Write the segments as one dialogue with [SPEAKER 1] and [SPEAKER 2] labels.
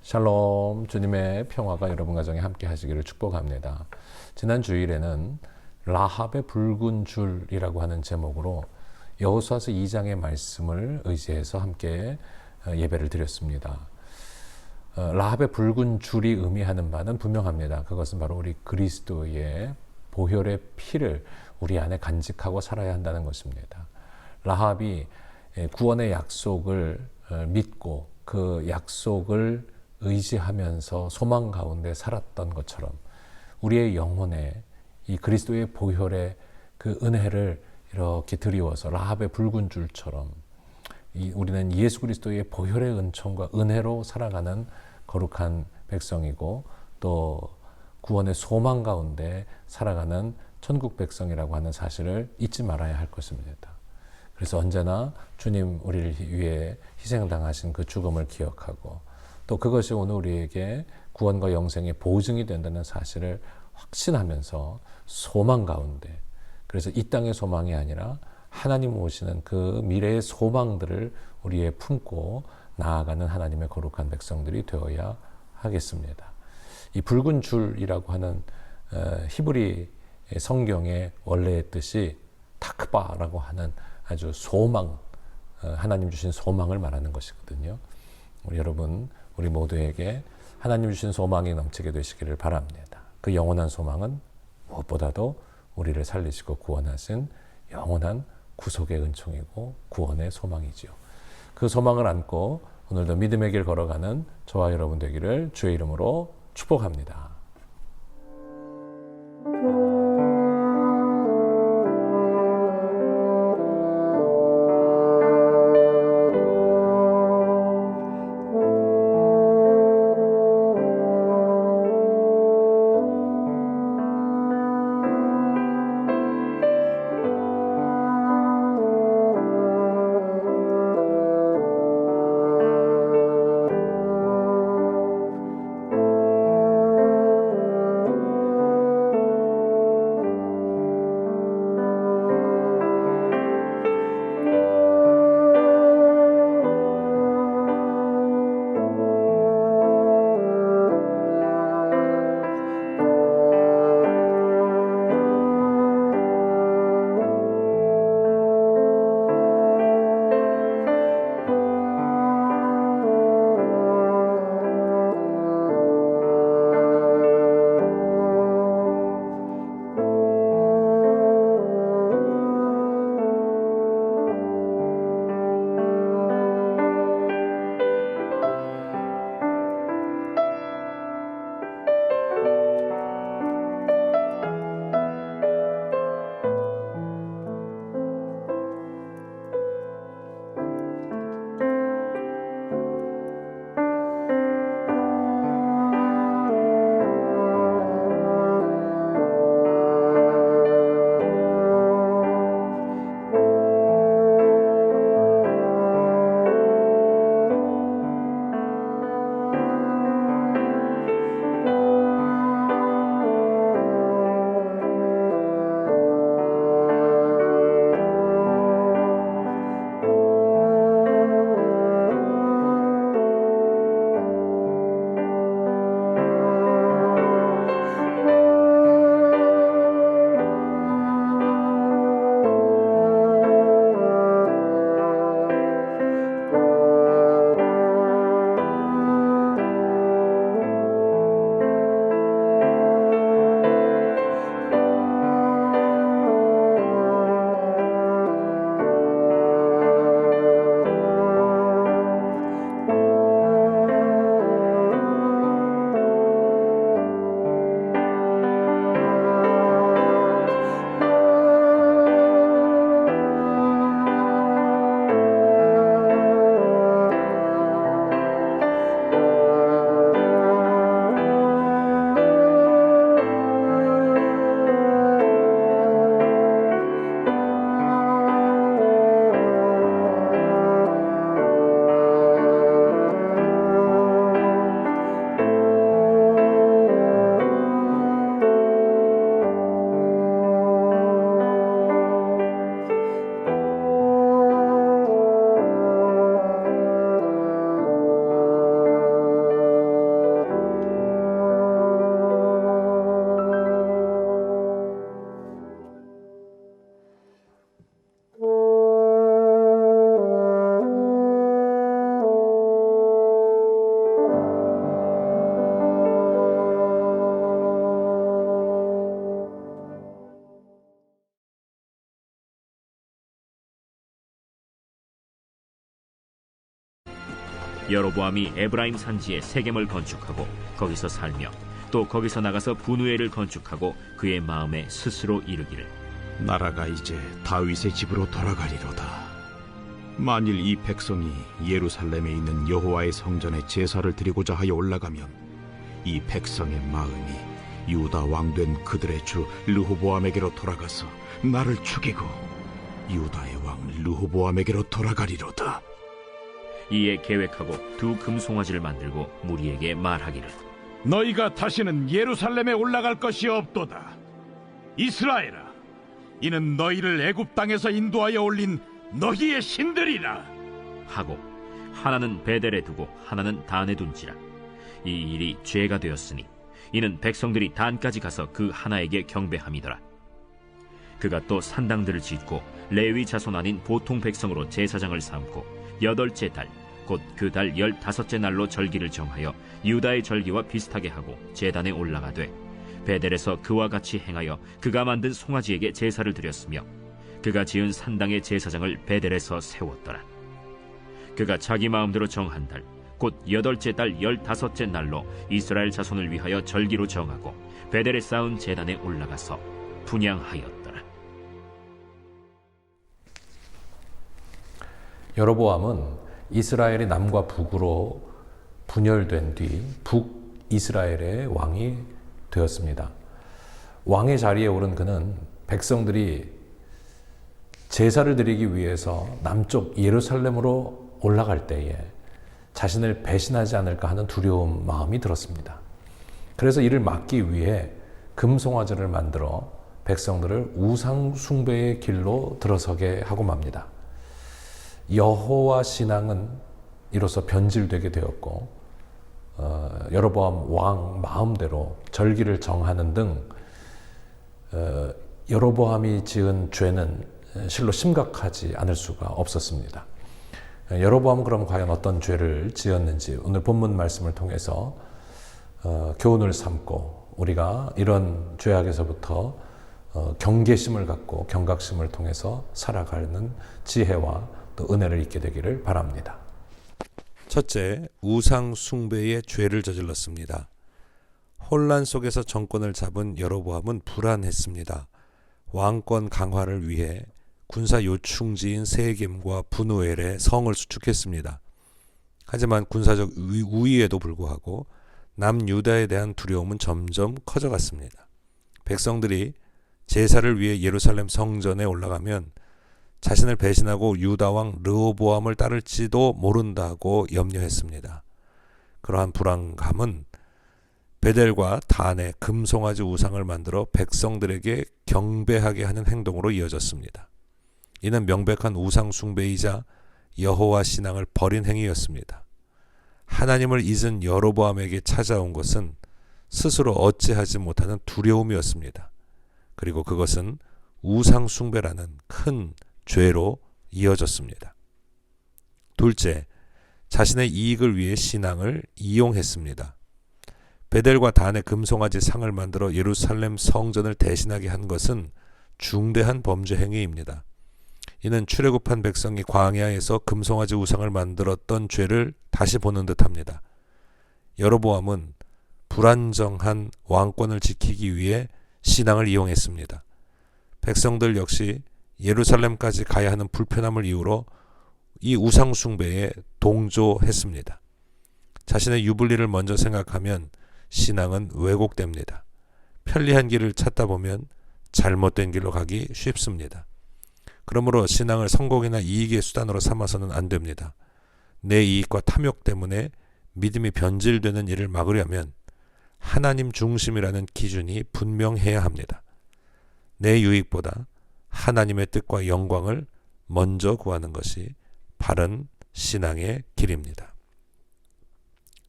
[SPEAKER 1] 샬롬, 주님의 평화가 여러분 가정에 함께 하시기를 축복합니다. 지난 주일에는 라합의 붉은 줄이라고 하는 제목으로 여호수아서 2장의 말씀을 의지해서 함께 예배를 드렸습니다. 라합의 붉은 줄이 의미하는 바는 분명합니다. 그것은 바로 우리 그리스도의 보혈의 피를 우리 안에 간직하고 살아야 한다는 것입니다. 라합이 구원의 약속을 믿고 그 약속을 의지하면서 소망 가운데 살았던 것처럼 우리의 영혼에 이 그리스도의 보혈의 그 은혜를 이렇게 드리워서 라합의 붉은 줄처럼 우리는 예수 그리스도의 보혈의 은총과 은혜로 살아가는 거룩한 백성이고 또 구원의 소망 가운데 살아가는 천국 백성이라고 하는 사실을 잊지 말아야 할 것입니다. 그래서 언제나 주님 우리를 위해 희생을 당하신 그 죽음을 기억하고 또 그것이 오늘 우리에게 구원과 영생의 보증이 된다는 사실을 확신하면서 소망 가운데, 그래서 이 땅의 소망이 아니라 하나님 오시는 그 미래의 소망들을 우리의 품고 나아가는 하나님의 거룩한 백성들이 되어야 하겠습니다. 이 붉은 줄이라고 하는 히브리 성경의 원래의 뜻이 타크바라고 하는 아주 소망, 하나님 주신 소망을 말하는 것이거든요. 여러분, 우리 모두에게 하나님 주신 소망이 넘치게 되시기를 바랍니다. 그 영원한 소망은 무엇보다도 우리를 살리시고 구원하신 영원한 구속의 은총이고 구원의 소망이지요. 그 소망을 안고 오늘도 믿음의 길 걸어가는 저와 여러분 되기를 주의 이름으로 축복합니다.
[SPEAKER 2] 여로보암이 에브라임 산지에 세겜을 건축하고 거기서 살며 또 거기서 나가서 분우엘을 건축하고 그의 마음에 스스로 이르기를
[SPEAKER 3] 나라가 이제 다윗의 집으로 돌아가리로다. 만일 이 백성이 예루살렘에 있는 여호와의 성전에 제사를 드리고자 하여 올라가면 이 백성의 마음이 유다 왕된 그들의 주 르호보암에게로 돌아가서 나를 죽이고 유다의 왕 르호보암에게로 돌아가리로다.
[SPEAKER 2] 이에 계획하고 두 금송아지를 만들고 무리에게 말하기를
[SPEAKER 3] 너희가 다시는 예루살렘에 올라갈 것이 없도다. 이스라엘아, 이는 너희를 애굽 땅에서 인도하여 올린 너희의 신들이라
[SPEAKER 2] 하고 하나는 베델에 두고 하나는 단에 둔지라. 이 일이 죄가 되었으니 이는 백성들이 단까지 가서 그 하나에게 경배함이더라. 그가 또 산당들을 짓고 레위 자손 아닌 보통 백성으로 제사장을 삼고 8째 달 곧 그 달 15째 날로 절기를 정하여 유다의 절기와 비슷하게 하고 제단에 올라가되 베델에서 그와 같이 행하여 그가 만든 송아지에게 제사를 드렸으며 그가 지은 산당의 제사장을 베델에서 세웠더라. 그가 자기 마음대로 정한 달 곧 8째 달 15째 날로 이스라엘 자손을 위하여 절기로 정하고 베델에 쌓은 제단에 올라가서 분향하였더라.
[SPEAKER 1] 여로보암은 이스라엘이 남과 북으로 분열된 뒤 북이스라엘의 왕이 되었습니다. 왕의 자리에 오른 그는 백성들이 제사를 드리기 위해서 남쪽 예루살렘으로 올라갈 때에 자신을 배신하지 않을까 하는 두려운 마음이 들었습니다. 그래서 이를 막기 위해 금송아지를 만들어 백성들을 우상 숭배의 길로 들어서게 하고 맙니다. 여호와 신앙은 이로써 변질되게 되었고 여로보암 왕 마음대로 절기를 정하는 등 여로보암이 지은 죄는 실로 심각하지 않을 수가 없었습니다. 여로보암은 그럼 과연 어떤 죄를 지었는지 오늘 본문 말씀을 통해서 교훈을 삼고 우리가 이런 죄악에서부터 경계심을 갖고 경각심을 통해서 살아가는 지혜와 또 은혜를 잊게 되기를 바랍니다. 첫째, 우상 숭배의 죄를 저질렀습니다. 혼란 속에서 정권을 잡은 여로보암은 불안했습니다. 왕권 강화를 위해 군사 요충지인 세겜과 분우엘의 성을 수축했습니다. 하지만 군사적 우위에도 불구하고 남유다에 대한 두려움은 점점 커져갔습니다. 백성들이 제사를 위해 예루살렘 성전에 올라가면 자신을 배신하고 유다 왕 르호보암을 따를지도 모른다고 염려했습니다. 그러한 불안감은 베델과 단에 금송아지 우상을 만들어 백성들에게 경배하게 하는 행동으로 이어졌습니다. 이는 명백한 우상 숭배이자 여호와 신앙을 버린 행위였습니다. 하나님을 잊은 여로보암에게 찾아온 것은 스스로 어찌하지 못하는 두려움이었습니다. 그리고 그것은 우상 숭배라는 큰 죄로 이어졌습니다. 둘째, 자신의 이익을 위해 신앙을 이용했습니다. 베델과 단의 금송아지 상을 만들어 예루살렘 성전을 대신하게 한 것은 중대한 범죄 행위입니다. 이는 출애굽한 백성이 광야에서 금송아지 우상을 만들었던 죄를 다시 보는 듯합니다. 여로보암은 불안정한 왕권을 지키기 위해 신앙을 이용했습니다. 백성들 역시 예루살렘까지 가야 하는 불편함을 이유로 이 우상 숭배에 동조했습니다. 자신의 유불리를 먼저 생각하면 신앙은 왜곡됩니다. 편리한 길을 찾다 보면 잘못된 길로 가기 쉽습니다. 그러므로 신앙을 성공이나 이익의 수단으로 삼아서는 안 됩니다. 내 이익과 탐욕 때문에 믿음이 변질되는 일을 막으려면 하나님 중심이라는 기준이 분명해야 합니다. 내 유익보다 하나님의 뜻과 영광을 먼저 구하는 것이 바른 신앙의 길입니다.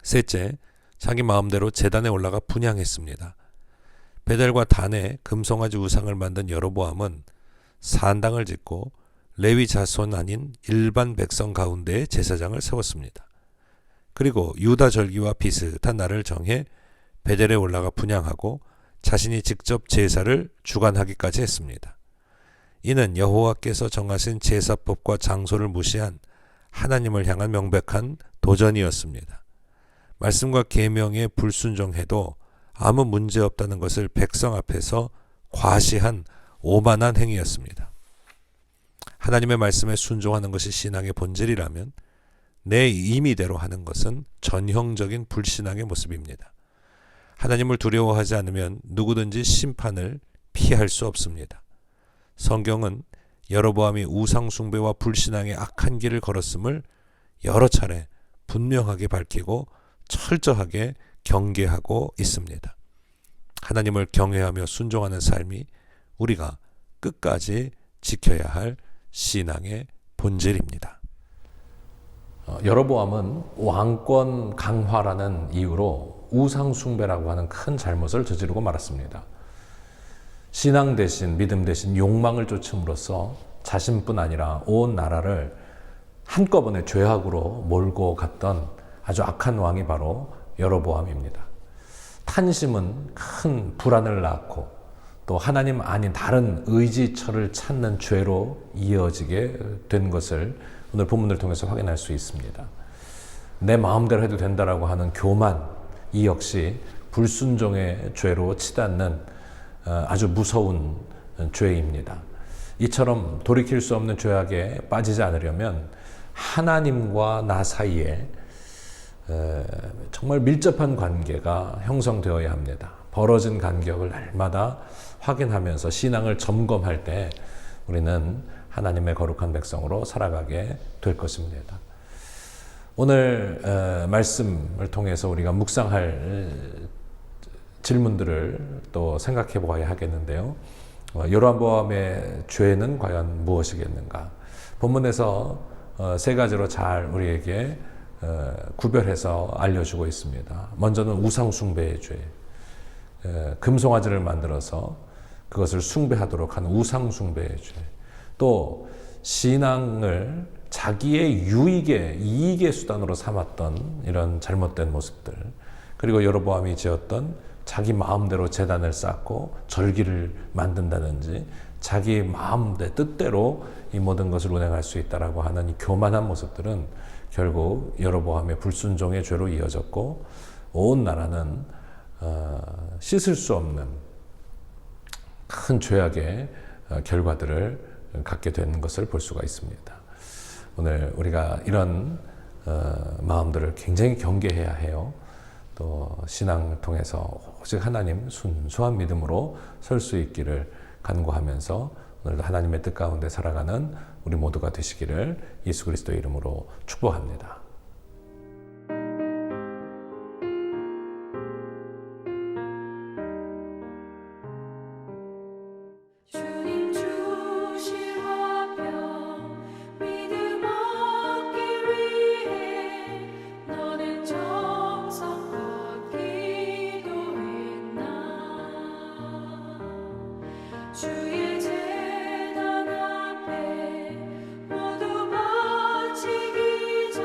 [SPEAKER 1] 셋째, 자기 마음대로 제단에 올라가 분향했습니다. 베델과 단에 금송아지 우상을 만든 여로보암은 산당을 짓고 레위 자손 아닌 일반 백성 가운데에 제사장을 세웠습니다. 그리고 유다 절기와 비슷한 날을 정해 베델에 올라가 분향하고 자신이 직접 제사를 주관하기까지 했습니다. 이는 여호와께서 정하신 제사법과 장소를 무시한 하나님을 향한 명백한
[SPEAKER 4] 도전이었습니다. 말씀과 계명에 불순종해도 아무 문제 없다는 것을 백성 앞에서 과시한 오만한 행위였습니다. 하나님의 말씀에 순종하는 것이 신앙의 본질이라면 내 임의대로 하는 것은 전형적인 불신앙의 모습입니다. 하나님을 두려워하지 않으면 누구든지 심판을 피할 수 없습니다. 성경은 여로보암이 우상숭배와 불신앙의 악한 길을 걸었음을 여러 차례 분명하게 밝히고 철저하게 경계하고 있습니다. 하나님을 경외하며 순종하는 삶이 우리가 끝까지 지켜야 할 신앙의 본질입니다.
[SPEAKER 1] 여로보암은 왕권 강화라는 이유로 우상숭배라고 하는 큰 잘못을 저지르고 말았습니다. 신앙 대신 믿음 대신 욕망을 쫓음으로써 자신뿐 아니라 온 나라를 한꺼번에 죄악으로 몰고 갔던 아주 악한 왕이 바로 여로보암입니다. 탄심은 큰 불안을 낳고 또 하나님 아닌 다른 의지처를 찾는 죄로 이어지게 된 것을 오늘 본문을 통해서 확인할 수 있습니다. 내 마음대로 해도 된다라고 하는 교만, 이 역시 불순종의 죄로 치닫는 아주 무서운 죄입니다. 이처럼 돌이킬 수 없는 죄악에 빠지지 않으려면 하나님과 나 사이에 정말 밀접한 관계가 형성되어야 합니다. 벌어진 간격을 날마다 확인하면서 신앙을 점검할 때 우리는 하나님의 거룩한 백성으로 살아가게 될 것입니다. 오늘 말씀을 통해서 우리가 묵상할 질문들을 또 생각해 보아야 하겠는데요. 여로보암의 죄는 과연 무엇이겠는가? 본문에서 세 가지로 잘 우리에게 구별해서 알려주고 있습니다. 먼저는 우상숭배의 죄. 금송아지를 만들어서 그것을 숭배하도록 하는 우상숭배의 죄. 또 신앙을 자기의 이익의 수단으로 삼았던 이런 잘못된 모습들. 그리고 여로보암이 지었던 자기 마음대로 제단을 쌓고 절기를 만든다든지 자기 마음대 뜻대로 이 모든 것을 운행할 수 있다라고 하는 이 교만한 모습들은 결국 여로보암의 불순종의 죄로 이어졌고 온 나라는 씻을 수 없는 큰 죄악의 결과들을 갖게 되는 것을 볼 수가 있습니다. 오늘 우리가 이런 마음들을 굉장히 경계해야 해요. 또 신앙을 통해서 오직 하나님 순수한 믿음으로 설 수 있기를 간구하면서 오늘도 하나님의 뜻 가운데 살아가는 우리 모두가 되시기를 예수 그리스도의 이름으로 축복합니다.
[SPEAKER 5] 주의 제단 앞에 모두 바치기 전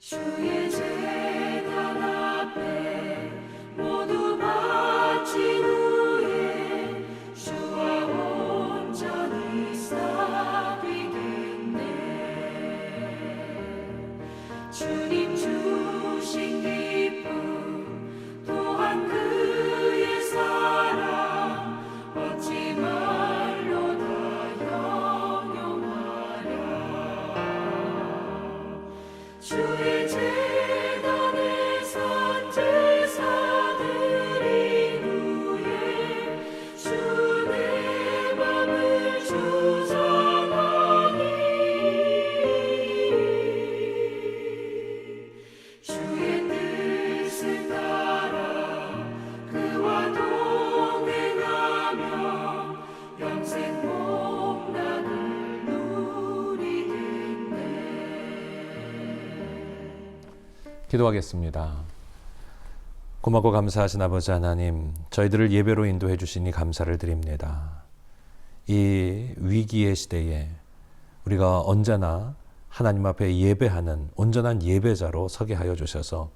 [SPEAKER 5] 주의 제단 앞에 모두 바친 후에 주와 온전히 사귀겠네. 주님 주신 기쁨 또한 그의 사랑 어찌 말로 다 영영하랴. 주의 제단에 선 제사 드린 후에 주 내 맘을 주장하니 주의 뜻을 따라 그와 동행하며 영생 복락을 누리겠네.
[SPEAKER 1] 기도하겠습니다. 고맙고 감사하신 아버지 하나님, 저희들을 예배로 인도해 주시니 감사를 드립니다. 이 위기의 시대에 우리가 언제나 하나님 앞에 예배하는 온전한 예배자로 서게 하여 주셔서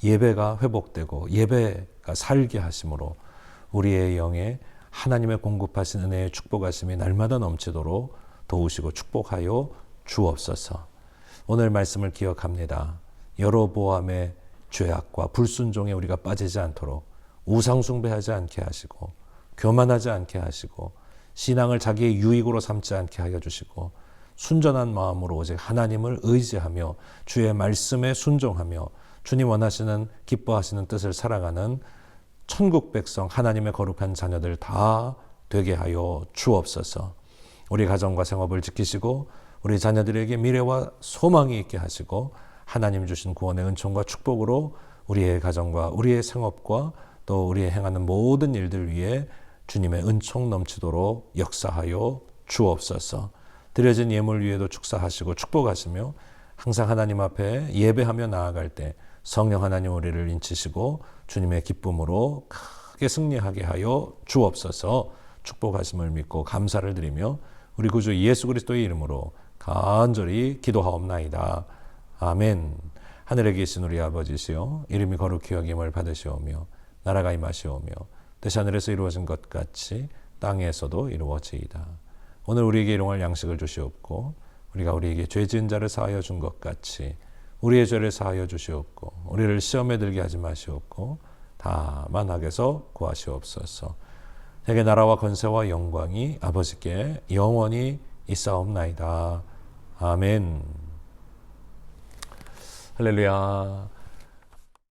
[SPEAKER 1] 예배가 회복되고 예배가 살게 하심으로 우리의 영에 하나님의 공급하신 은혜의 축복하심이 날마다 넘치도록 도우시고 축복하여 주옵소서. 오늘 말씀을 기억합니다. 여로보암의 죄악과 불순종에 우리가 빠지지 않도록 우상 숭배하지 않게 하시고 교만하지 않게 하시고 신앙을 자기의 유익으로 삼지 않게 하여 주시고 순전한 마음으로 오직 하나님을 의지하며 주의 말씀에 순종하며 주님 원하시는 기뻐하시는 뜻을 살아가는 천국 백성 하나님의 거룩한 자녀들 다 되게 하여 주옵소서. 우리 가정과 생업을 지키시고 우리 자녀들에게 미래와 소망이 있게 하시고 하나님 주신 구원의 은총과 축복으로 우리의 가정과 우리의 생업과 또 우리의 행하는 모든 일들 위에 주님의 은총 넘치도록 역사하여 주옵소서. 드려진 예물 위에도 축사하시고 축복하시며 항상 하나님 앞에 예배하며 나아갈 때 성령 하나님 우리를 인치시고 주님의 기쁨으로 크게 승리하게 하여 주옵소서. 축복하심을 믿고 감사를 드리며 우리 구주 예수 그리스도의 이름으로 간절히 기도하옵나이다. 아멘. 하늘에 계신 우리 아버지시여 이름이 거룩히 여김을 받으시오며 나라가 임하시오며 뜻이 하늘에서 이루어진 것 같이 땅에서도 이루어지이다. 오늘 우리에게 일용할 양식을 주시옵고 우리가 우리에게 죄 지은 자를 사하여 준 것 같이 우리의 죄를 사하여 주시옵고 우리를 시험에 들게 하지 마시옵고 다만 악에서 구하시옵소서. 내게 나라와 권세와 영광이 아버지께 영원히 있사옵나이다. 아멘. 할렐루야.